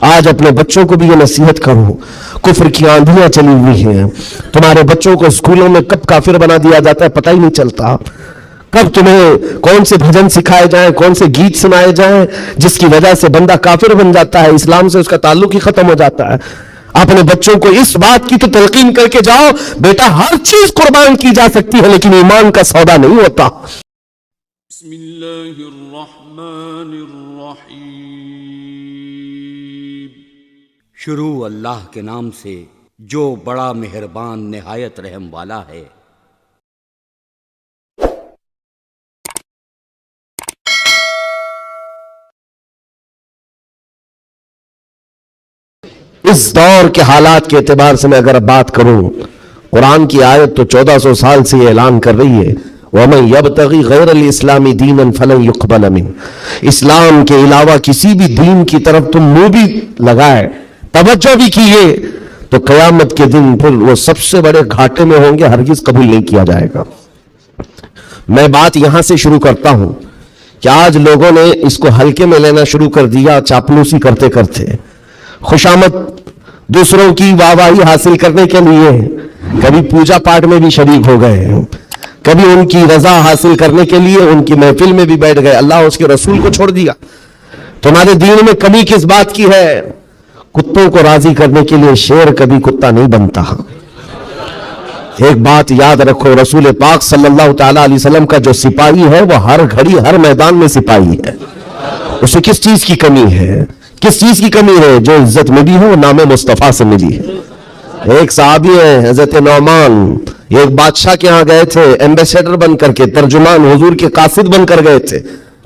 آج اپنے بچوں کو بھی یہ نصیحت کرو، کفر کی آندھیاں چلی ہوئی ہیں، تمہارے بچوں کو اسکولوں میں کب کافر بنا دیا جاتا ہے پتہ ہی نہیں چلتا، کب تمہیں کون سے بھجن سکھائے جائیں، کون سے گیت سنائے جائیں جس کی وجہ سے بندہ کافر بن جاتا ہے، اسلام سے اس کا تعلق ہی ختم ہو جاتا ہے۔ اپنے بچوں کو اس بات کی تو تلقین کر کے جاؤ، بیٹا ہر چیز قربان کی جا سکتی ہے لیکن ایمان کا سودا نہیں ہوتا۔ بسم اللہ الرحمن الرحیم۔ شروع اللہ کے نام سے جو بڑا مہربان نہایت رحم والا ہے۔ اس دور کے حالات کے اعتبار سے میں اگر بات کروں، قرآن کی آیت تو 1400 سال سے یہ اعلان کر رہی ہے وَمَن يَبْتَغِي غَيْرَ الْإِسْلَامِ دِينًا فَلَن يُقْبَلَ مِنْهُ، اسلام کے علاوہ کسی بھی دین کی طرف تم منہ بھی لگائے، توجہ بھی کیے تو قیامت کے دن پھر وہ سب سے بڑے گھاٹے میں ہوں گے، ہرگز قبول نہیں کیا جائے گا۔ میں بات یہاں سے شروع کرتا ہوں کہ آج لوگوں نے اس کو ہلکے میں لینا شروع کر دیا، چاپلوسی کرتے کرتے، خوشامد دوسروں کی واہواہی حاصل کرنے کے لیے کبھی پوجا پاٹ میں بھی شریک ہو گئے، کبھی ان کی رضا حاصل کرنے کے لیے ان کی محفل میں بھی بیٹھ گئے، اللہ اس کے رسول کو چھوڑ دیا۔ تمہارے دین میں کمی کس بات کی ہے؟ کتوں کو راضی کرنے کے لیے شیر کبھی کتا نہیں بنتا۔ ایک بات یاد رکھو، رسول پاک صلی اللہ تعالی علیہ وسلم کا جو سپاہی ہے وہ ہر گھڑی ہر میدان میں سپاہی ہے، اسے کس چیز کی کمی ہے؟ کس چیز کی کمی ہے؟ جو عزت ملی ہے وہ نام مصطفیٰ سے ملی ہے۔ ایک صحابی ہیں حضرت نعمان، ایک بادشاہ کے ہاں گئے تھے ایمبیسیڈر بن کر کے، ترجمان حضور کے قاصد بن کر گئے تھے،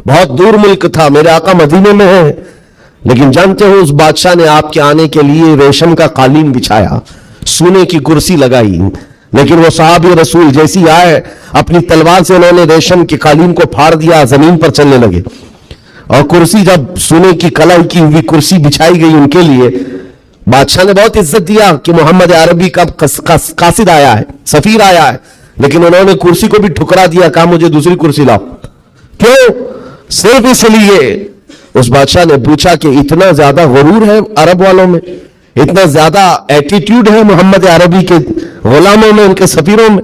بہت دور ملک تھا، میرے آقا مدینے میں ہے، لیکن جانتے ہو اس بادشاہ نے آپ کے آنے کے لیے ریشم کا قالین بچھایا، سونے کی کرسی لگائی، لیکن وہ صحابی رسول جیسی آئے اپنی تلوار سے انہوں نے ریشم کے قالین کو پھاڑ دیا، زمین پر چلنے لگے، اور کرسی جب سونے کی کلائی کی ہوئی کرسی بچھائی گئی ان کے لیے، بادشاہ نے بہت عزت دیا کہ محمد عربی کا قاصد آیا ہے، سفیر آیا ہے، لیکن انہوں نے کرسی کو بھی ٹھکرا دیا، کہا مجھے دوسری کرسی لاؤ۔ کیوں؟ صرف اس لیے اس بادشاہ نے پوچھا کہ اتنا زیادہ غرور ہے عرب والوں میں، اتنا زیادہ ایٹیٹیوڈ ہے محمد عربی کے غلاموں میں، ان کے سفیروں میں؟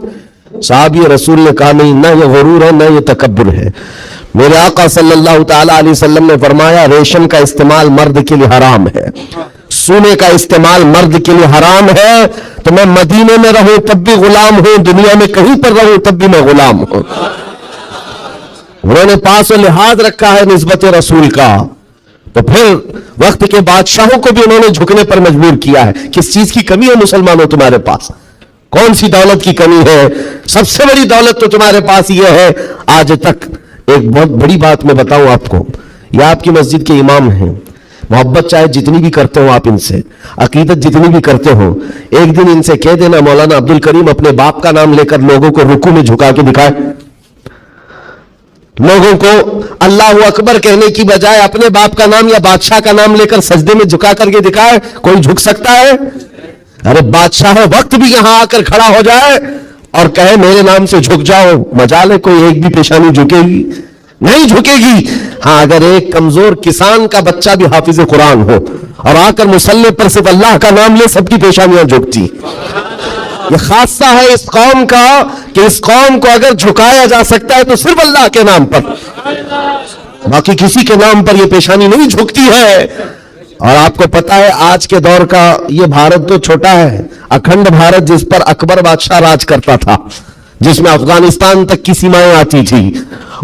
صحابی رسول نے کہا نہیں، نہ یہ غرور ہے نہ یہ تکبر ہے، میرے آقا صلی اللہ تعالی علیہ وسلم نے فرمایا ریشم کا استعمال مرد کے لیے حرام ہے، سونے کا استعمال مرد کے لیے حرام ہے، تو میں مدینے میں رہوں تب بھی غلام ہوں، دنیا میں کہیں پر رہوں تب بھی میں غلام ہوں۔ انہوں نے پاس و لحاظ رکھا ہے نسبت رسول کا، تو پھر وقت کے بادشاہوں کو بھی انہوں نے جھکنے پر مجبور کیا ہے۔ کس چیز کی کمی ہے مسلمانوں تمہارے پاس؟ کون سی دولت کی کمی ہے؟ سب سے بڑی دولت تو تمہارے پاس یہ ہے، آج تک ایک بہت بڑی بات میں بتاؤں آپ کو، یہ آپ کی مسجد کے امام ہیں، محبت چاہے جتنی بھی کرتے ہو آپ ان سے، عقیدت جتنی بھی کرتے ہو، ایک دن ان سے کہہ دینا مولانا عبد الکریم اپنے باپ کا نام لے کر لوگوں کو رکوع میں جھکا کے دکھائے، لوگوں کو اللہ اکبر کہنے کی بجائے اپنے باپ کا نام یا بادشاہ کا نام لے کر سجدے میں جھکا کر کے دکھائے، کوئی جھک سکتا ہے؟ ارے بادشاہ وقت بھی یہاں آ کر کھڑا ہو جائے اور کہے میرے نام سے جھک جاؤ، مجال ہے کوئی ایک بھی پیشانی جھکے گی؟ نہیں جھکے گی۔ ہاں اگر ایک کمزور کسان کا بچہ بھی حافظ قرآن ہو اور آ کر مصلی پر صرف اللہ کا نام لے، سب کی پیشانیاں جھکتی۔ یہ خاصہ ہے اس قوم کا کہ اس قوم کو اگر جھکایا جا سکتا ہے تو صرف اللہ کے نام پر، باقی کسی کے نام پر یہ پیشانی نہیں جھکتی ہے۔ اور آپ کو پتا ہے آج کے دور کا یہ بھارت تو چھوٹا ہے، اکھنڈ بھارت جس پر اکبر بادشاہ راج کرتا تھا، جس میں افغانستان تک کی سیمائیں آتی تھی،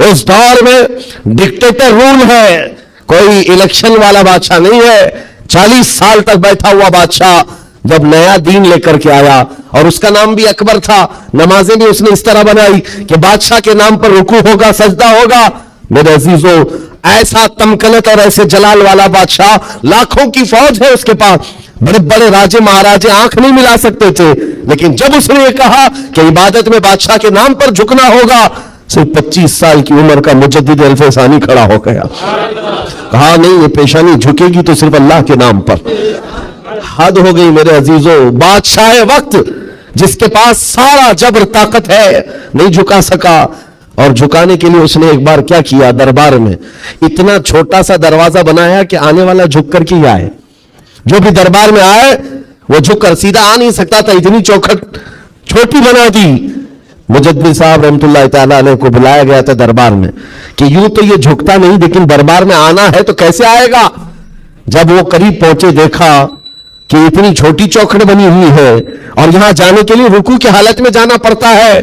اس دور میں ڈکٹیٹر رول ہے، کوئی الیکشن والا بادشاہ نہیں ہے۔ 40 سال تک بیٹھا ہوا بادشاہ جب نیا دین لے کر کے آیا، اور اس کا نام بھی اکبر تھا، نمازیں بھی اس نے اس طرح بنائی کہ بادشاہ کے نام پر رکوع ہوگا، سجدہ ہوگا۔ میرے عزیزو، ایسا تمکنت اور ایسے جلال والا بادشاہ، لاکھوں کی فوج ہے اس کے پاس، بڑے بڑے راجے مہاراجے آنکھ نہیں ملا سکتے تھے، لیکن جب اس نے یہ کہا کہ عبادت میں بادشاہ کے نام پر جھکنا ہوگا، صرف 25 سال کی عمر کا مجدد الف ثانی کھڑا ہو گیا، کہا نہیں یہ پیشانی جھکے گی تو صرف اللہ کے نام پر۔ حد ہو گئی میرے عزیزو، بادشاہ وقت جس کے پاس سارا جبر طاقت ہے نہیں جھکا سکا، اور جھکانے کے لیے اس نے ایک بار کیا کیا، دربار میں اتنا چھوٹا سا دروازہ بنایا کہ آنے والا جھک کر کے آئے، جو بھی دربار میں آئے وہ جھک کر سیدھا آ نہیں سکتا تھا، اتنی چوکھٹ چھوٹی بنا دی۔ مجدد صاحب رحمۃ اللہ تعالیٰ علیہ کو بلایا گیا تھا دربار میں کہ یوں تو یہ جھکتا نہیں، لیکن دربار میں آنا ہے تو کیسے آئے گا؟ جب وہ قریب پہنچے دیکھا کہ اتنی چھوٹی چوکھٹ بنی ہوئی ہے اور یہاں جانے کے لیے رکوع کی حالت میں جانا پڑتا ہے۔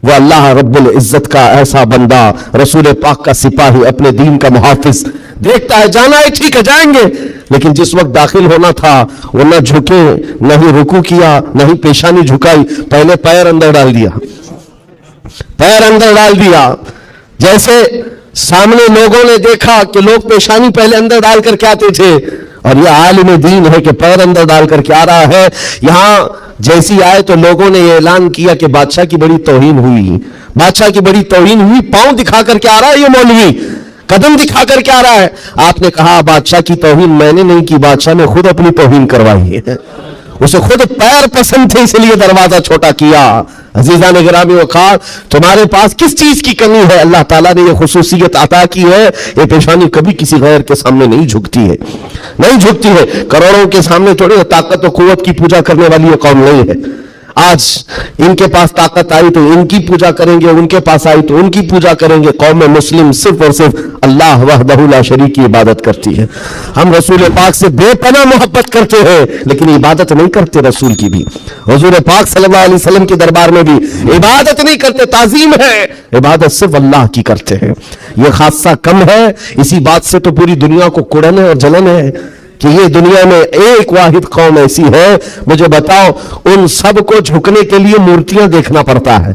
وہ اللہ رب العزت کا ایسا بندہ، رسول پاک کا سپاہی، اپنے دین کا محافظ، دیکھتا ہے جانا ہے ٹھیک ہے جائیں گے، لیکن جس وقت داخل ہونا تھا وہ نہ جھکے، نہ ہی رکوع کیا، نہ ہی پیشانی جھکائی، پہلے پیر اندر ڈال دیا، پیر اندر ڈال دیا۔ جیسے سامنے لوگوں نے دیکھا کہ لوگ پیشانی پہلے اندر ڈال کر کے آتے تھے، اور یہ عالم دین ہے کہ پیر اندر ڈال کر کے آ رہا ہے۔ یہاں جیسی آئے تو لوگوں نے یہ اعلان کیا کہ بادشاہ کی بڑی توہین ہوئی، بادشاہ کی بڑی توہین ہوئی، پاؤں دکھا کر کے آ رہا ہے یہ مولوی، قدم دکھا کر کے آ رہا ہے۔ آپ نے کہا بادشاہ کی توہین میں نے نہیں کی، بادشاہ نے خود اپنی توہین کروائی ہے، اسے خود پیر پسند تھے اس لیے دروازہ چھوٹا کیا۔ عزیزان گرامی وقار، تمہارے پاس کس چیز کی کمی ہے؟ اللہ تعالیٰ نے یہ خصوصیت عطا کی ہے، یہ پیشانی کبھی کسی غیر کے سامنے نہیں جھکتی ہے، نہیں جھکتی ہے۔ کروڑوں کے سامنے تھوڑی طاقت و قوت کی پوجا کرنے والی یہ قوم نہیں ہے۔ آج ان کے پاس طاقت آئی تو ان کی پوجا کریں گے، ان کے پاس آئی تو ان کی پوجا کریں گے۔ قوم مسلم صرف اور صرف اللہ وحدہ لا شریک کی عبادت کرتی ہے۔ ہم رسول پاک سے بے پناہ محبت کرتے ہیں، لیکن عبادت نہیں کرتے رسول کی بھی۔ حضور پاک صلی اللہ علیہ وسلم کے دربار میں بھی عبادت نہیں کرتے، تعظیم ہے، عبادت صرف اللہ کی کرتے ہیں۔ یہ خاصہ کم ہے، اسی بات سے تو پوری دنیا کو کڑن ہے اور جلن ہے کہ یہ دنیا میں ایک واحد قوم ایسی ہے۔ مجھے بتاؤ، ان سب کو جھکنے کے لیے مورتیاں دیکھنا پڑتا ہے،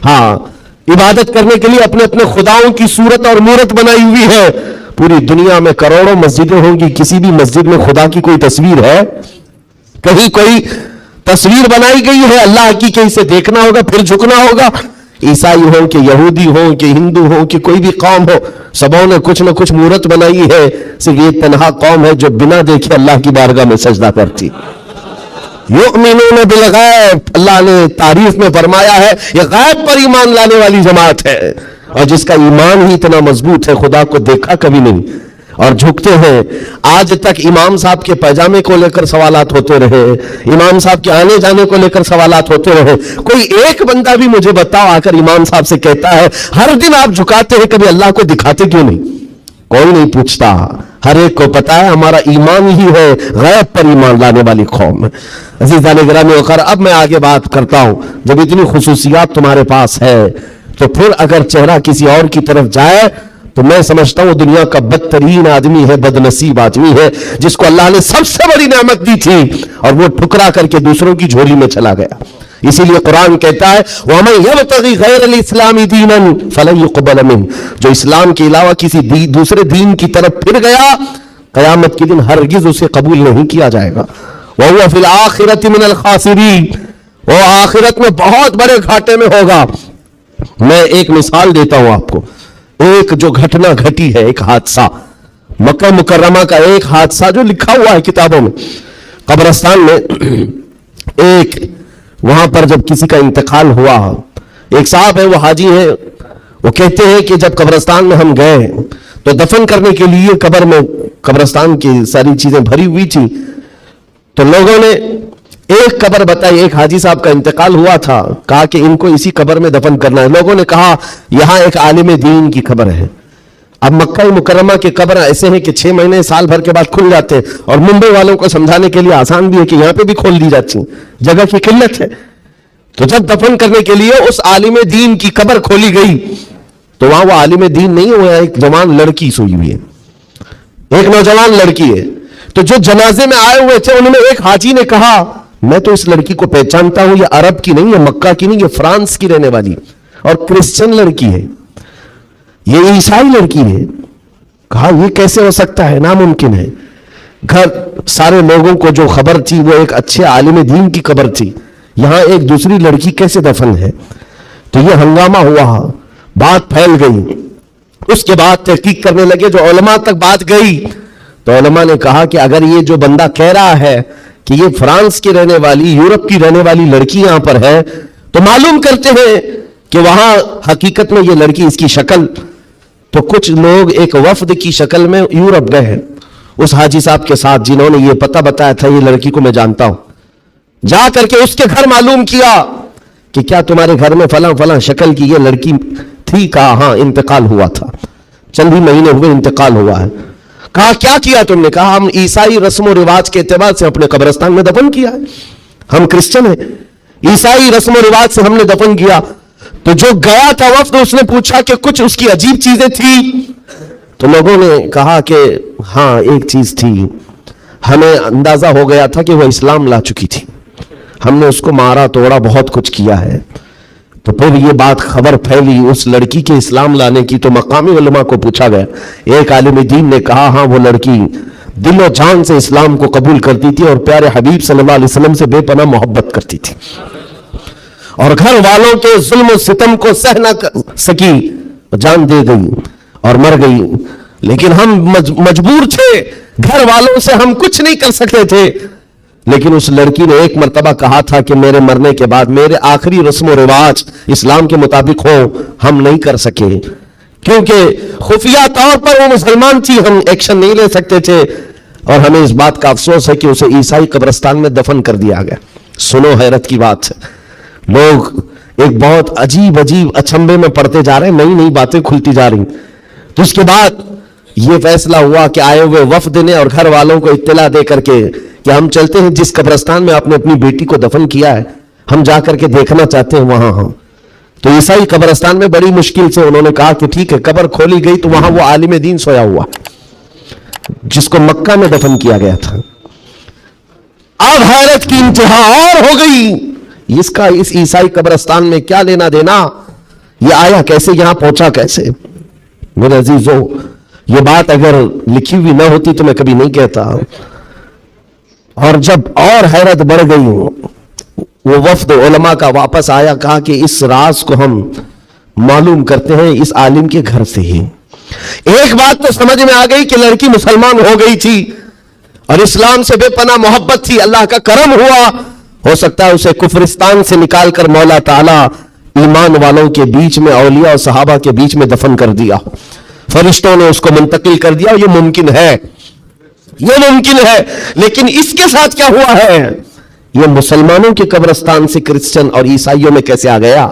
ہاں عبادت کرنے کے لیے اپنے اپنے خداؤں کی صورت اور مورت بنائی ہوئی ہے۔ پوری دنیا میں کروڑوں مسجدیں ہوں گی، کسی بھی مسجد میں خدا کی کوئی تصویر ہے؟ کہیں کوئی تصویر بنائی گئی ہے اللہ کی کہ اسے دیکھنا ہوگا پھر جھکنا ہوگا؟ عیسائی ہوں کہ یہودی ہوں کہ ہندو ہوں کہ کوئی بھی قوم ہو، سبوں نے کچھ نہ کچھ مورت بنائی ہے۔ صرف یہ تنہا قوم ہے جو بنا دیکھے اللہ کی بارگاہ میں سجدہ کرتی۔ یؤمنون بالغیب، اللہ نے تعریف میں فرمایا ہے یہ غیب پر ایمان لانے والی جماعت ہے، اور جس کا ایمان ہی اتنا مضبوط ہے خدا کو دیکھا کبھی نہیں اور جھکتے ہیں۔ آج تک امام صاحب کے پیجامے کو لے کر سوالات ہوتے رہے، امام صاحب کے آنے جانے کو لے کر سوالات ہوتے رہے، کوئی ایک بندہ بھی مجھے بتاؤ آ کر امام صاحب سے کہتا ہے ہر دن آپ جھکاتے ہیں کبھی اللہ کو دکھاتے کیوں نہیں؟ کوئی نہیں پوچھتا، ہر ایک کو پتا ہے ہمارا ایمان ہی ہے غیب پر ایمان لانے والی قوم۔ عزیزان گرامی وقار، اب میں آگے بات کرتا ہوں۔ جب اتنی خصوصیات تمہارے پاس ہے تو پھر اگر چہرہ کسی اور کی طرف جائے تو میں سمجھتا ہوں دنیا کا بدترین آدمی ہے، بد نصیب آدمی ہے، جس کو اللہ نے سب سے بڑی نعمت دی تھی اور وہ ٹھکرا کر کے دوسروں کی جھولی میں چلا گیا۔ اسی لیے قرآن کہتا ہے وَمَن يَبْتَغِ غَيْرَ الْإِسْلَامِ دِينًا فَلَن يُقْبَلَ مِنْهُ، جو اسلام کے علاوہ کسی دوسرے دین کی طرف پھر گیا قیامت کے دن ہرگز اسے قبول نہیں کیا جائے گا۔ وَهُوَ فِي الْآخِرَةِ مِنَ الْخَاسِرِينَ، وہ آخرت میں بہت بڑے گھاٹے میں ہوگا۔ میں ایک مثال دیتا ہوں آپ کو، ایک جو گھٹنا گھٹی ہے، ایک حادثہ مکہ مکرمہ کا، ایک حادثہ جو لکھا ہوا ہے کتابوں میں۔ قبرستان میں ایک وہاں پر جب کسی کا انتقال ہوا، ایک صاحب ہے وہ حاجی ہیں، وہ کہتے ہیں کہ جب قبرستان میں ہم گئے تو دفن کرنے کے لیے قبر میں قبرستان کی ساری چیزیں بھری ہوئی تھی، تو لوگوں نے ایک قبر بتائی، ایک حاجی صاحب کا انتقال ہوا تھا، کہا کہ ان کو اسی قبر میں دفن کرنا ہے۔ لوگوں نے کہا یہاں ایک عالم دین کی قبر ہے۔ اب مکہ مکرمہ کے قبر ایسے ہیں کہ 6 مہینے سال بھر کے بعد کھل جاتے ہیں، اور ممبئی والوں کو سمجھانے کے لیے آسان بھی ہے کہ یہاں پہ بھی کھول دی جاتی ہیں، جگہ کی قلت ہے۔ تو جب دفن کرنے کے لیے اس عالم دین کی قبر کھولی گئی تو وہاں وہ عالم دین نہیں ہوا، ایک جوان لڑکی سوئی ہوئی ہے، ایک نوجوان لڑکی ہے۔ تو جو جنازے میں آئے ہوئے تھے انہوں نے، ایک حاجی نے کہا میں تو اس لڑکی کو پہچانتا ہوں، یہ عرب کی نہیں ہے، مکہ کی نہیں، یہ فرانس کی رہنے والی اور کرسچن لڑکی ہے، یہ عیسائی لڑکی ہے۔ کہا یہ کیسے ہو سکتا ہے، ناممکن ہے۔ گھر سارے لوگوں کو جو خبر تھی وہ ایک اچھے عالم دین کی قبر تھی، یہاں ایک دوسری لڑکی کیسے دفن ہے؟ تو یہ ہنگامہ ہوا، بات پھیل گئی۔ اس کے بعد تحقیق کرنے لگے، جو علماء تک بات گئی تو علماء نے کہا کہ اگر یہ جو بندہ کہہ رہا ہے کہ یہ فرانس کی رہنے والی، یورپ کی رہنے والی لڑکی یہاں پر ہے، تو معلوم کرتے ہیں کہ وہاں حقیقت میں یہ لڑکی، اس کی شکل، تو کچھ لوگ ایک وفد کی شکل میں یورپ گئے ہیں، اس حاجی صاحب کے ساتھ جنہوں نے یہ پتہ بتایا تھا یہ لڑکی کو میں جانتا ہوں، جا کر کے اس کے گھر معلوم کیا کہ کیا تمہارے گھر میں فلاں فلاں شکل کی یہ لڑکی تھی؟ کہا ہاں انتقال ہوا تھا، چند ہی مہینے ہوئے انتقال ہوا ہے۔ کہا کیا کیا تم نے؟ کہا ہم عیسائی رسم و رواج کے اعتبار سے اپنے قبرستان میں دفن کیا ہے، ہم کرسچن ہیں، عیسائی رسم و رواج سے ہم نے دفن کیا۔ تو جو گیا تھا وفد اس نے پوچھا کہ کچھ اس کی عجیب چیزیں تھی؟ تو لوگوں نے کہا کہ ہاں ایک چیز تھی، ہمیں اندازہ ہو گیا تھا کہ وہ اسلام لا چکی تھی، ہم نے اس کو مارا توڑا بہت کچھ کیا ہے۔ تو پھر یہ بات خبر پھیلی اس لڑکی کے اسلام لانے کی، تو مقامی علماء کو پوچھا گیا، ایک عالم دین نے کہا ہاں وہ لڑکی دل و جان سے اسلام کو قبول کرتی تھی اور پیارے حبیب صلی اللہ علیہ وسلم سے بے پناہ محبت کرتی تھی، اور گھر والوں کے ظلم و ستم کو سہ نہ سکی، جان دے گئی اور مر گئی، لیکن ہم مجبور تھے، گھر والوں سے ہم کچھ نہیں کر سکتے تھے۔ لیکن اس لڑکی نے ایک مرتبہ کہا تھا کہ میرے مرنے کے بعد میرے آخری رسم و رواج اسلام کے مطابق ہو، ہم نہیں کر سکے کیونکہ خفیہ طور پر وہ مسلمان تھی، ہم ایکشن نہیں لے سکتے تھے، اور ہمیں اس بات کا افسوس ہے کہ اسے عیسائی قبرستان میں دفن کر دیا گیا۔ سنو حیرت کی بات ہے، لوگ ایک بہت عجیب اچنبے میں پڑتے جا رہے ہیں، نئی نئی باتیں کھلتی جا رہی۔ تو اس کے بعد یہ فیصلہ ہوا کہ آئے ہوئے وفد نے اور گھر والوں کو اطلاع دے کر کے کہ ہم چلتے ہیں جس قبرستان میں آپ نے اپنی بیٹی کو دفن کیا ہے، ہم جا کر کے دیکھنا چاہتے ہیں وہاں ہم۔ تو عیسائی قبرستان میں بڑی مشکل سے انہوں نے کہا کہ ٹھیک ہے، قبر کھولی گئی تو وہاں وہ عالم دین سویا ہوا جس کو مکہ میں دفن کیا گیا تھا۔ اب حیرت کی انتہا اور ہو گئی، اس کا اس عیسائی قبرستان میں کیا لینا دینا، یہ آیا کیسے، یہاں پہنچا کیسے؟ میرے عزیزو، یہ بات اگر لکھی ہوئی نہ ہوتی تو میں کبھی نہیں کہتا۔ اور جب اور حیرت بڑھ گئی، وہ وفد علماء کا واپس آیا، کہا کہ اس راز کو ہم معلوم کرتے ہیں اس عالم کے گھر سے ہی۔ ایک بات تو سمجھ میں آ گئی کہ لڑکی مسلمان ہو گئی تھی اور اسلام سے بے پناہ محبت تھی، اللہ کا کرم ہوا، ہو سکتا ہے اسے کفرستان سے نکال کر مولا تعالیٰ ایمان والوں کے بیچ میں، اولیاء اور صحابہ کے بیچ میں دفن کر دیا، فرشتوں نے اس کو منتقل کر دیا، یہ ممکن ہے، یہ ممکن ہے۔ لیکن اس کے ساتھ کیا ہوا ہے؟ یہ مسلمانوں کے قبرستان سے کرسچن اور عیسائیوں میں کیسے آ گیا؟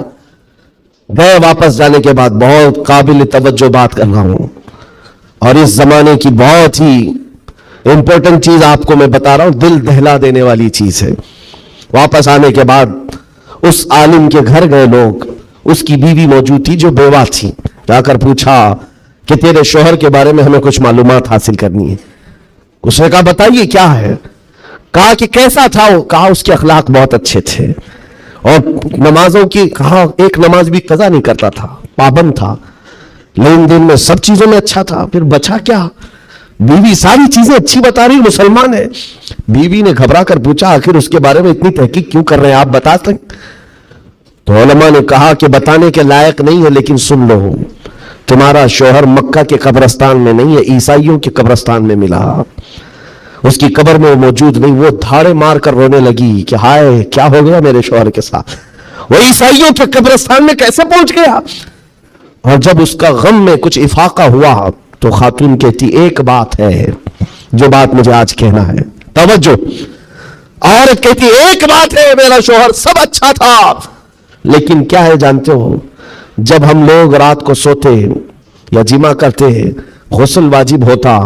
گئے واپس جانے کے بعد بہت قابل توجہ بات کر رہا ہوں، اور اس زمانے کی بہت ہی امپورٹنٹ چیز آپ کو میں بتا رہا ہوں، دل دہلا دینے والی چیز ہے۔ واپس آنے کے بعد اس عالم کے گھر گئے لوگ، اس کی بیوی موجود تھی جو بیوہ تھی، جا کر پوچھا کہ تیرے شوہر کے بارے میں ہمیں کچھ معلومات حاصل کرنی ہے۔ اس نے کہا بتائیے کیا ہے؟ کہا کہ کیسا تھا وہ؟ کہا اس کے اخلاق بہت اچھے تھے، اور نمازوں کی کہا ایک نماز بھی قضا نہیں کرتا تھا، پابند تھا، لین دین میں سب چیزوں میں اچھا تھا۔ پھر بچا کیا؟ بیوی ساری چیزیں اچھی بتا رہی، مسلمان ہے۔ بیوی نے گھبرا کر پوچھا آخر اس کے بارے میں اتنی تحقیق کیوں کر رہے ہیں، آپ بتا سکیں؟ تو علماء نے کہا کہ بتانے کے لائق نہیں ہے، لیکن سن لو، تمہارا شوہر مکہ کے قبرستان میں نہیں ہے، عیسائیوں کے قبرستان میں ملا، اس کی قبر میں وہ موجود نہیں۔ وہ دھاڑے مار کر رونے لگی کہ ہائے کیا ہو گیا میرے شوہر کے ساتھ، وہ عیسائیوں کے قبرستان میں کیسے پہنچ گیا؟ اور جب اس کا غم میں کچھ افاقہ ہوا تو خاتون کہتی ایک بات ہے جو بات مجھے آج کہنا ہے، توجہ، عورت کہتی ایک بات ہے، میرا شوہر سب اچھا تھا، لیکن کیا ہے جانتے ہو، جب ہم لوگ رات کو سوتے یا جمع کرتے غسل واجب ہوتا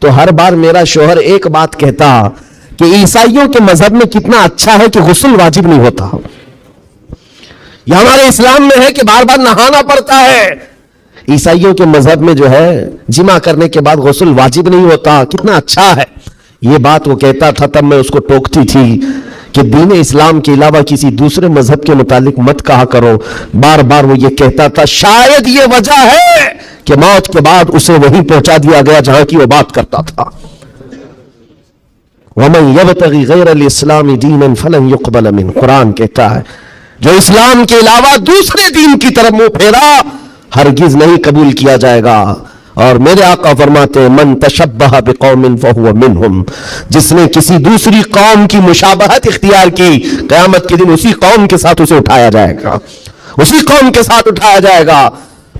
تو ہر بار میرا شوہر ایک بات کہتا کہ عیسائیوں کے مذہب میں کتنا اچھا ہے کہ غسل واجب نہیں ہوتا، یہ ہمارے اسلام میں ہے کہ بار بار نہانا پڑتا ہے، عیسائیوں کے مذہب میں جو ہے جمع کرنے کے بعد غسل واجب نہیں ہوتا، کتنا اچھا ہے۔ یہ بات وہ کہتا تھا، تب میں اس کو ٹوکتی تھی کہ دین اسلام کے علاوہ کسی دوسرے مذہب کے متعلق مت کہا کرو۔ بار بار وہ یہ کہتا تھا، شاید یہ وجہ ہے کہ موت کے بعد اسے وہیں پہنچا دیا گیا جہاں کی وہ بات کرتا تھا۔ وَمَن يَبْتَغِ غَيْرَ الْإِسْلَامِ دِينًا فَلَن يُقْبَلَ مِنْهُ، قرآن کہتا ہے جو اسلام کے علاوہ دوسرے دین کی طرف منہ پھیرا ہرگز نہیں قبول کیا جائے گا۔ اور میرے آقا فرماتے ہیں من تشبہ بقوم فہو منہم، جس نے کسی دوسری قوم کی مشابہت اختیار کی، قیامت کے دن اسی قوم کے ساتھ اسے اٹھایا جائے گا، اسی قوم کے ساتھ اٹھایا جائے گا۔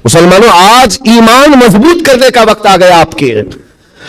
مسلمانوں، آج ایمان مضبوط کرنے کا وقت آ گیا آپ کے،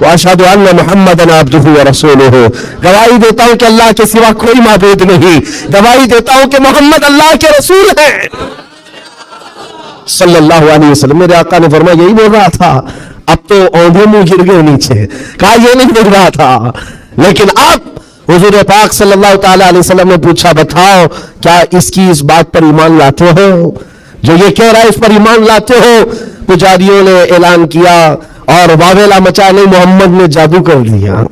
واشهد ان محمدا عبده ورسوله، گواہی دیتا ہوں کہ اللہ کے سوا کوئی معبود نہیں، گواہی دیتا ہوں کہ محمد اللہ کے رسول ہیں صلی اللہ علیہ وسلم۔ میرے آقا نے فرمایا یہی بول رہا تھا، اب تو اوندھے منہ گر گئے نیچے، کہا یہ نہیں بول رہا تھا، لیکن اب حضور پاک صلی اللہ تعالی علیہ وسلم نے پوچھا بتاؤ کیا اس کی اس بات پر ایمان لاتے ہو، جو یہ کہہ رہا ہے اس پر ایمان لاتے ہو؟ پجاریوں نے اعلان کیا اور واویلا مچا، نہیں محمد نے جادو کر دیا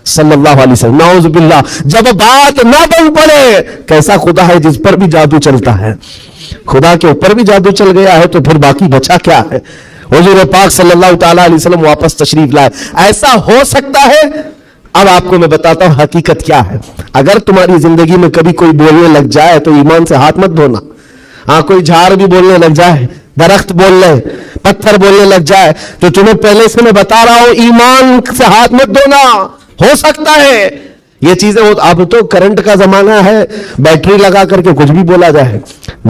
صلی اللہ علیہ وسلم، نعوذ باللہ۔ جب بات نہ بن پڑے، کیسا خدا ہے جس پر بھی جادو چلتا ہے؟ خدا کے اوپر بھی جادو چل گیا ہے تو پھر باقی بچا کیا ہے؟ حضور پاک صلی اللہ تعالی علیہ وسلم واپس تشریف لائے۔ ایسا ہو سکتا ہے؟ اب آپ کو میں بتاتا ہوں حقیقت کیا ہے۔ اگر تمہاری زندگی میں کبھی کوئی بولنے لگ جائے تو ایمان سے ہاتھ مت دھونا۔ ہاں کوئی جھاڑ بھی بولنے لگ جائے، درخت بول لے، پتھر بولنے لگ جائے، تو تمہیں پہلے سے میں بتا رہا ہوں ایمان سے ہاتھ مت دھونا۔ ہو سکتا ہے یہ چیزیں اب تو کرنٹ کا زمانہ ہے، بیٹری لگا کر کے کچھ بھی بولا جائے،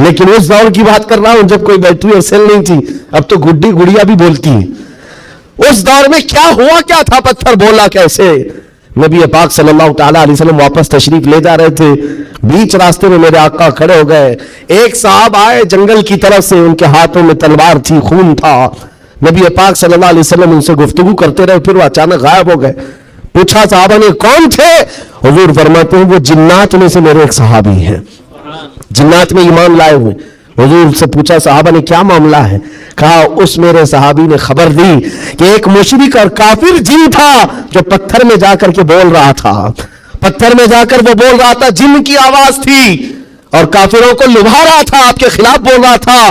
لیکن اس دور کی بات کر رہا ہوں جب کوئی بیٹری اور سیل نہیں تھی، اب تو گڈی گڑیا بھی بولتی ہے۔ اس دور میں کیا ہوا کیا تھا، پتھر بولا کیسے؟ نبی پاک صلی اللہ تعالی علیہ وسلم واپس تشریف لے جا رہے تھے، بیچ راستے میں میرے آقا کھڑے ہو گئے، ایک صاحب آئے جنگل کی طرف سے، ان کے ہاتھوں میں تلوار تھی، خون تھا۔ نبی پاک صلی اللہ علیہ وسلم ان سے گفتگو کرتے رہے، پھر وہ اچانک غائب ہو گئے۔ پوچھا صحابہ نے کون تھے؟ حضور فرماتے ہیں وہ جنات میں سے میرے ایک صحابی ہیں، جنات میں ایمان لائے ہوئے۔ حضور سے پوچھا صحابہ نے کیا معاملہ ہے؟ کہا اس میرے صحابی نے خبر دی کہ ایک مشرک اور کافر جن تھا جو پتھر میں جا کر کے بول رہا تھا، پتھر میں جا کر وہ بول رہا تھا، جن کی آواز تھی اور کافروں کو لبھا رہا تھا، آپ کے خلاف بول رہا تھا،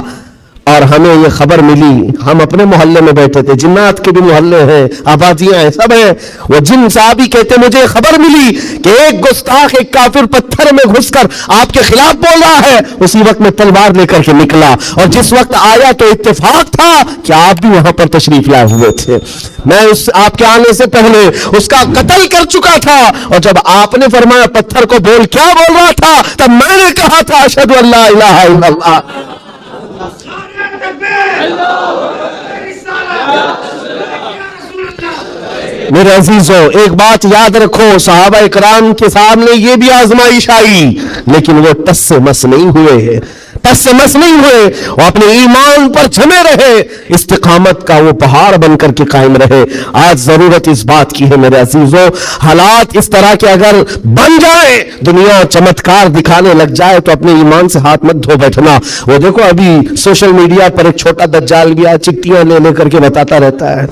اور ہمیں یہ خبر ملی، ہم اپنے محلے میں بیٹھے تھے، جنات کے بھی محلے ہیں، آبادیاں ہیں، سب ہیں، وہ جن صحابی کہتے مجھے خبر ملی کہ ایک گستاخ ایک کافر پتھر میں گھس کر آپ کے خلاف بول رہا ہے، اسی وقت میں تلوار لے کر کے نکلا، اور جس وقت آیا تو اتفاق تھا کہ آپ بھی وہاں پر تشریف لائے ہوئے تھے، میں آپ کے آنے سے پہلے اس کا قتل کر چکا تھا، اور جب آپ نے فرمایا پتھر کو بول، کیا بول رہا تھا؟ تب میں نے کہا تھا اشہد ان لا الہ الا اللہ۔ میرے عزیزوں ایک بات یاد رکھو، صحابہ اکرام کے سامنے یہ بھی آزمائش آئی، لیکن وہ ٹس سے مس نہیں ہوئے، ٹس سے مس نہیں ہوئے، وہ اپنے ایمان پر جمے رہے، استقامت کا وہ پہاڑ بن کر کے قائم رہے۔ آج ضرورت اس بات کی ہے میرے عزیزوں، حالات اس طرح کے اگر بن جائے، دنیا چمتکار دکھانے لگ جائے، تو اپنے ایمان سے ہاتھ مت دھو بیٹھنا۔ وہ دیکھو ابھی سوشل میڈیا پر ایک چھوٹا دجال بھی آیا، چٹیاں لے لے کر کے بتاتا رہتا ہے،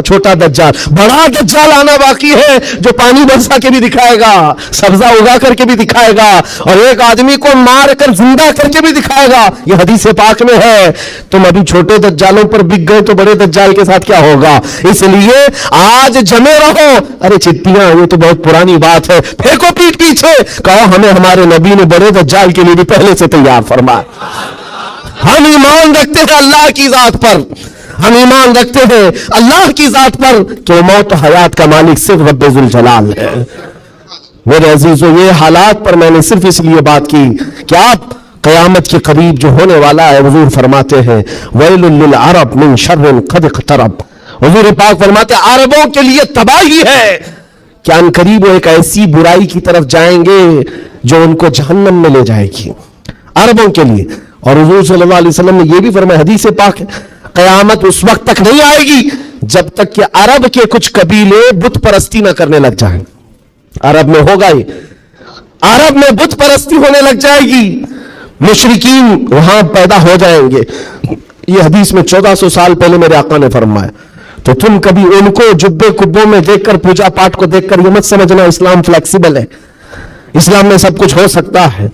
چھوٹا دجال، بڑا دجال آنا باقی ہے جو پانی برسا کے بھی دکھائے گا، سبزہ اگا کر کے بھی دکھائے گا، اور ایک آدمی کو مار کر زندہ کر کے بھی دکھائے گا۔ یہ حدیث پاک میں ہے۔ تم ابھی چھوٹے دجالوں پر بک گئے تو بڑے دجال کے ساتھ کیا ہوگا؟ اس لیے آج جمے رہو۔ ارے چٹیاں یہ تو بہت پرانی بات ہے، پھینکو پیٹ پیچھے، کہو ہمیں ہمارے نبی نے بڑے دجال کے لیے بھی پہلے سے تیار فرمایا۔ ہم ایمان رکھتے ہیں اللہ کی ذات پر، ہم ایمان رکھتے ہیں اللہ کی ذات پر کہ موت و حیات کا مالک صرف رب ذوالجلال ہے۔ میرے عزیزوں یہ حالات پر میں نے صرف اس لیے بات کی کہ آپ قیامت کے قریب جو ہونے والا ہے، حضور فرماتے ہیں ویل للعرب من شر قد اقترب، حضور پاک فرماتے ہیں عربوں کے لیے تباہی ہے کہ ان قریب وہ ایک ایسی برائی کی طرف جائیں گے جو ان کو جہنم میں لے جائے گی، عربوں کے لیے۔ اور حضور صلی اللہ علیہ وسلم نے یہ بھی فرمایا، حدیث پاک ہے، قیامت اس وقت تک نہیں آئے گی جب تک کہ عرب کے کچھ قبیلے بت پرستی نہ کرنے لگ جائیں۔ عرب میں ہوگا یہ، عرب میں بت پرستی ہونے لگ جائے گی، مشرکین وہاں پیدا ہو جائیں گے۔ یہ حدیث میں 1400 سال پہلے میرے آقا نے فرمایا۔ تو تم کبھی ان کو جبے کبوں میں دیکھ کر، پوجا پاٹ کو دیکھ کر یہ مت سمجھنا اسلام فلیکسیبل ہے، اسلام میں سب کچھ ہو سکتا ہے۔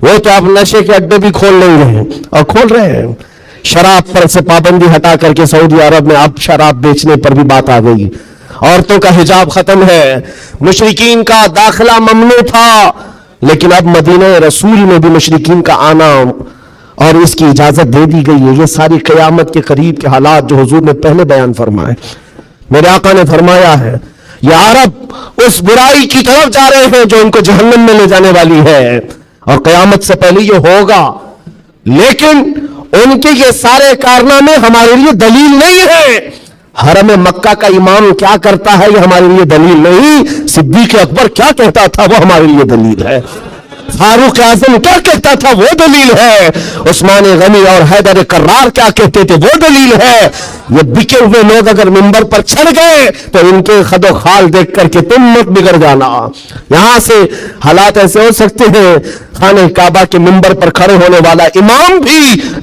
وہ تو آپ نشے کے اڈے بھی کھول نہیں رہے ہیں، اور کھول رہے ہیں۔ شراب پر سے پابندی ہٹا کر کے سعودی عرب میں اب شراب بیچنے پر بھی بات آ گئی، عورتوں کا حجاب ختم ہے، مشرکین کا داخلہ ممنوع تھا، لیکن اب مدینہ رسول میں بھی مشرکین کا آنا اور اس کی اجازت دے دی گئی ہے۔ یہ ساری قیامت کے قریب کے حالات جو حضور نے پہلے بیان فرمائے، میرے آقا نے فرمایا ہے یہ عرب اس برائی کی طرف جا رہے ہیں جو ان کو جہنم میں لے جانے والی ہے، اور قیامت سے پہلے یہ ہوگا، لیکن ان کے یہ سارے کارنامے ہمارے لیے دلیل نہیں ہے۔ حرم مکہ کا امام کیا کرتا ہے یہ ہمارے لیے دلیل نہیں، صدیق اکبر کیا کہتا تھا وہ ہمارے لیے دلیل ہے، فاروق اعظم کیا کہتا تھا وہ دلیل ہے، عثمان غنی اور حیدر کرار کیا کہتے تھے وہ دلیل ہے۔ یہ بکے ہوئے لوگ اگر منبر پر چڑھ گئے تو ان کے خد و خال دیکھ کر کے تم مت بگڑ جانا۔ یہاں سے حالات ایسے ہو سکتے ہیں خانہ کعبہ کے منبر پر کھڑے ہونے والا امام بھی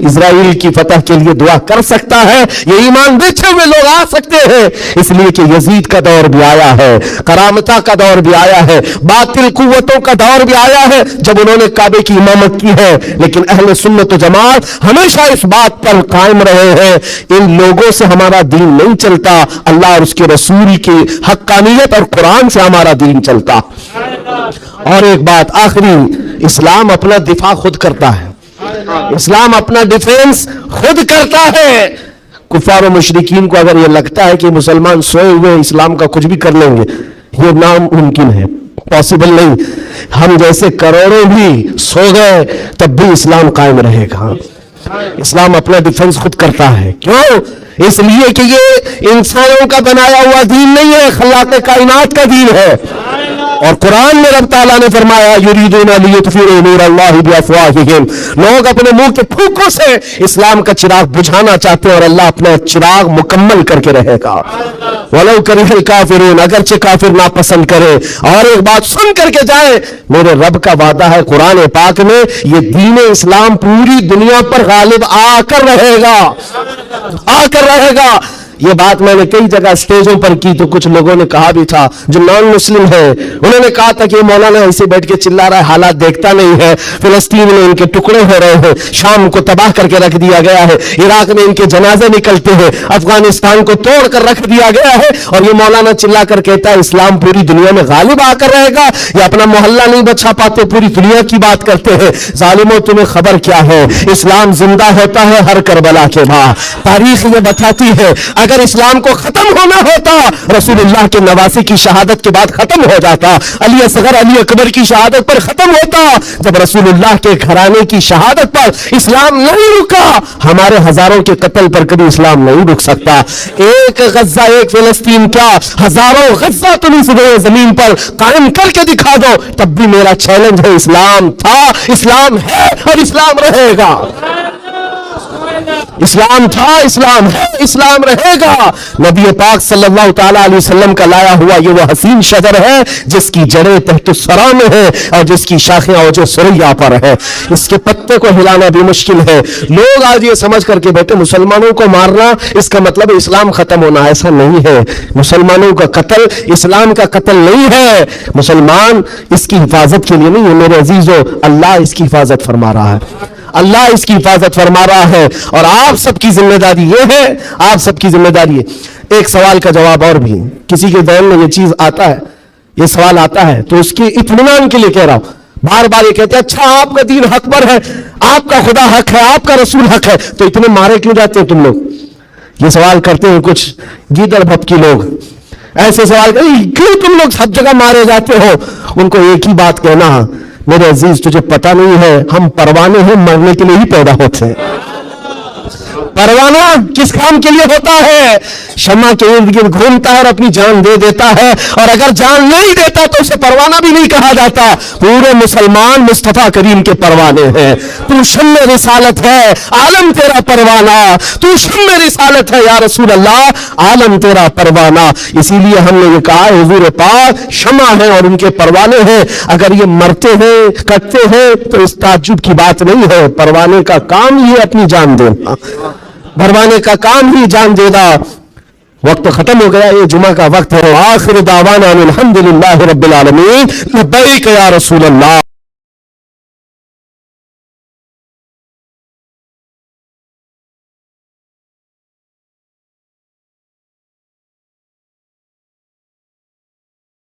اسرائیل کی فتح کے لیے دعا کر سکتا ہے، یہ ایمان بیچے ہوئے لوگ آ سکتے ہیں، اس لیے کہ یزید کا دور بھی آیا ہے، کرامتہ کا دور بھی آیا ہے، باطل قوتوں کا دور بھی آیا ہے جب انہوں نے کعبے کی امامت کی ہے، لیکن اہل سنت و جماعت ہمیشہ اس بات پر قائم رہے ہیں ان لوگوں سے ہمارا دین نہیں چلتا، اللہ اور اس کے رسول کی حقانیت اور قرآن سے ہمارا دین چلتا۔ اور ایک بات آخری، اسلام اپنا دفاع خود کرتا ہے، اسلام اپنا ڈیفینس خود کرتا ہے۔ کفار و مشرکین کو اگر یہ لگتا ہے کہ مسلمان سوئے ہوئے اسلام کا کچھ بھی کر لیں گے، یہ ناممکن ہے، پاسبل نہیں۔ ہم جیسے کروڑوں بھی سو گئے تب بھی اسلام قائم رہے گا۔ اسلام اپنا ڈیفنس خود کرتا ہے، کیوں؟ اس لیے کہ یہ انسانوں کا بنایا ہوا دین نہیں ہے، خلاق کائنات کا دین ہے۔ اور قرآن میں رب تعالیٰ نے فرمایا یریدون لیطفئوا نور اللہ بافواہہم، لوگ اپنے منہ کے پھوکوں سے اسلام کا چراغ بجھانا چاہتے ہیں اور اللہ اپنا چراغ مکمل کر کے رہے گا۔ ولو کرہ الکافرون، اگرچہ کافر ناپسند کرے۔ اور ایک بات سن کر کے جائے، میرے رب کا وعدہ ہے قرآن پاک میں، یہ دین اسلام پوری دنیا پر غالب آ کر رہے گا، آ کر رہے گا۔ یہ بات میں نے کئی جگہ سٹیجوں پر کی تو کچھ لوگوں نے کہا بھی تھا جو نان مسلم ہیں، انہوں نے کہا تھا کہ مولانا ایسے بیٹھ کے چلا رہا ہے، حالات دیکھتا نہیں ہے، فلسطین میں ان کے ٹکڑے ہو رہے ہیں، شام کو تباہ کر کے رکھ دیا گیا ہے، عراق میں ان کے جنازے نکلتے ہیں، افغانستان کو توڑ کر رکھ دیا گیا ہے، اور یہ مولانا چلا کر کہتا ہے اسلام پوری دنیا میں غالب آ کر رہے گا۔ یہ اپنا محلہ نہیں بچا پاتے، پوری دنیا کی بات کرتے ہیں۔ ظالموں تمہیں خبر کیا ہے، اسلام زندہ ہوتا ہے ہر کربلا کے بعد۔ تاریخ یہ بتاتی ہے اگر اسلام کو ختم ہونا ہوتا رسول اللہ کے نواسی کی شہادت کے بعد ختم ہو جاتا، علی اصغر علی اکبر کی شہادت پر ختم ہوتا، جب رسول اللہ کے گھرانے کی شہادت پر اسلام نہیں رکا، ہمارے ہزاروں کے قتل پر کبھی اسلام نہیں رک سکتا۔ ایک غزہ ایک فلسطین کیا، ہزاروں غزہ تم اس زمین پر قائم کر کے دکھا دو، تب بھی میرا چیلنج ہے، اسلام تھا، اسلام ہے اور اسلام رہے گا۔ اسلام تھا، اسلام ہے، اسلام رہے گا۔ نبی پاک صلی اللہ تعالیٰ علیہ وسلم کا لایا ہوا یہ وہ حسین شجر ہے جس کی جڑیں تحت الثری میں ہے اور جس کی شاخیں اوج ثریا پر ہے، اس کے پتے کو ہلانا بھی مشکل ہے۔ لوگ آج یہ سمجھ کر کے بیٹھے مسلمانوں کو مارنا اس کا مطلب اسلام ختم ہونا، ایسا نہیں ہے۔ مسلمانوں کا قتل اسلام کا قتل نہیں ہے، مسلمان اس کی حفاظت کے لیے نہیں ہے میرے عزیزو، اللہ اس کی حفاظت فرما رہا ہے، اللہ اس کی حفاظت فرما رہا ہے، اور آپ سب کی ذمہ داری یہ ہے، آپ سب کی ذمہ داری ہے۔ ایک سوال کا جواب اور بھی، کسی کے ذہن میں یہ چیز آتا ہے، یہ سوال آتا ہے تو اس کے اطمینان کے لیے کہہ رہا ہوں، بار بار یہ کہتے ہیں اچھا آپ کا دین حق پر ہے، آپ کا خدا حق ہے، آپ کا رسول حق ہے، تو اتنے مارے کیوں جاتے ہیں تم لوگ؟ یہ سوال کرتے ہیں کچھ گیدڑ بھپکی لوگ، ایسے سوال کرتے ہیں کیوں تم لوگ سب جگہ مارے جاتے ہو؟ ان کو ایک ہی بات کہنا، میرے عزیز تجھے پتہ نہیں ہے ہم پروانے ہیں، مرنے کے لیے ہی پیدا ہوتے ہیں۔ پروانہ کس کام کے لیے ہوتا ہے؟ شمع کے ارد گرد گھومتا ہے اور اپنی جان دے دیتا ہے، اور اگر جان نہیں دیتا تو اسے پروانہ بھی نہیں کہا جاتا۔ پورے مسلمان مصطفیٰ کریم کے پروانے ہیں۔ تو شمع رسالت ہے، عالم تیرا پروانہ، تو شمع رسالت ہے یا رسول اللہ، عالم تیرا پروانہ۔ اسی لیے ہم نے یہ کہا حضور پاک شمع ہے اور ان کے پروانے ہیں، اگر یہ مرتے ہیں کٹتے ہیں تو اس تعجب کی بات نہیں ہے، پروانے کا کام یہ اپنی جان دینا، پروانے کا کام ہی جان دینا۔ وقت ختم ہو گیا، یہ جمعہ کا وقت ہے۔ آخر دعوانا الحمدللہ رب العالمین، لبیک یا رسول اللہ۔